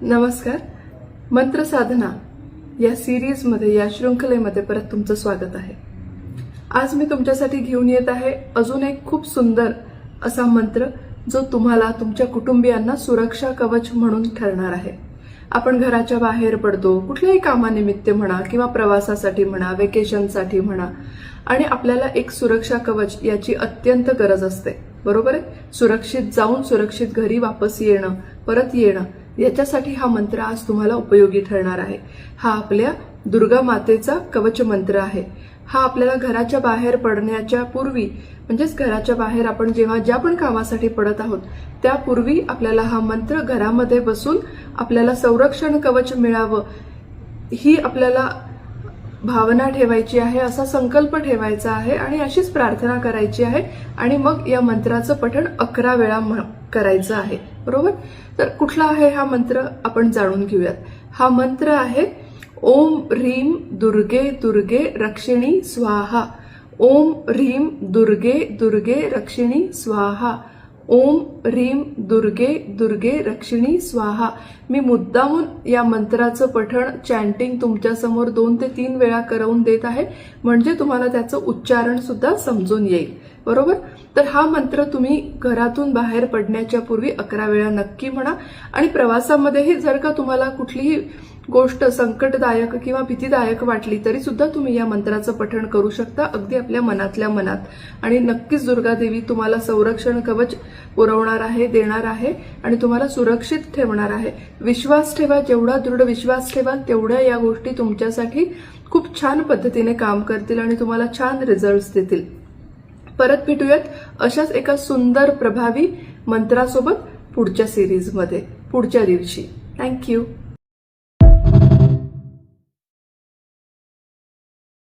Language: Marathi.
नमस्कार. मंत्र साधना या सिरीजमध्ये या शृंखलेमध्ये परत तुमचं स्वागत आहे. आज मी तुमच्यासाठी घेऊन येत आहे अजून एक खूप सुंदर असा मंत्र जो तुम्हाला तुमच्या कुटुंबियांना सुरक्षा कवच म्हणून ठरणार आहे. आपण घराच्या बाहेर पडतो, कुठल्याही कामानिमित्त म्हणा किंवा प्रवासासाठी म्हणा, वेकेशनसाठी म्हणा, आणि आपल्याला एक सुरक्षा कवच याची अत्यंत गरज असते. बरोबर आहे. सुरक्षित जाऊन सुरक्षित घरी वापस येणं, परत येणं, याच्यासाठी हा मंत्र आज तुम्हाला उपयोगी ठरणार आहे. हा आपल्या दुर्गा मातेचा कवच मंत्र आहे. हा आपल्याला घराच्या बाहेर पडण्याच्या पूर्वी, म्हणजेच घराच्या बाहेर आपण जेव्हा ज्या पण कामासाठी पडत आहोत त्यापूर्वी आपल्याला हा मंत्र घरामध्ये बसून आपल्याला संरक्षण कवच मिळावं ही आपल्याला भावना ठेवायची आहे, असा संकल्प ठेवायचा आहे आणि अशीच प्रार्थना करायची आहे. आणि मग या मंत्राचं पठण 11 वेळा करायचं आहे. बरोबर. तर कुठला आहे हा मंत्र आपण जाणून घेऊयात. हा मंत्र आहे ओम ह्रीम दुर्गे दुर्गे रक्षिणी स्वाहा. ओम ह्रीम दुर्गे दुर्गे रक्षिणी स्वाहा. ओम ह्रीम दुर्गे दुर्गे रक्षिणी स्वाहा. मी मुद्दामून या मंत्राचं पठण चॅन्टिंग तुमच्या समोर 2 ते 3 वेळा करवून देत आहे, म्हणजे तुम्हाला त्याचं उच्चारण सुद्धा समजून येईल. बरोबर. तर हा मंत्र तुम्ही घरातून बाहेर पडण्याच्या पूर्वी 11 वेळा नक्की म्हणा. आणि प्रवासामध्येही जर का तुम्हाला कुठलीही गोष्ट संकटदायक किंवा भीतीदायक वाटली तरी सुद्धा तुम्ही या मंत्राचं पठण करू शकता, अगदी आपल्या मनातल्या मनात. आणि नक्कीच दुर्गा देवी तुम्हाला संरक्षण कवच पुरवणार आहे, देणार आहे आणि तुम्हाला सुरक्षित ठेवणार आहे. विश्वास ठेवा, जेवढा दृढ विश्वास ठेवा तेवढ्या या गोष्टी तुमच्यासाठी खूप छान पद्धतीने काम करतील आणि तुम्हाला छान रिझल्ट्स देतील. परत भेटूयात अशाच एका सुंदर प्रभावी मंत्रासोबत पुढच्या सिरीजमध्ये पुढच्या दिवशी. थँक्यू.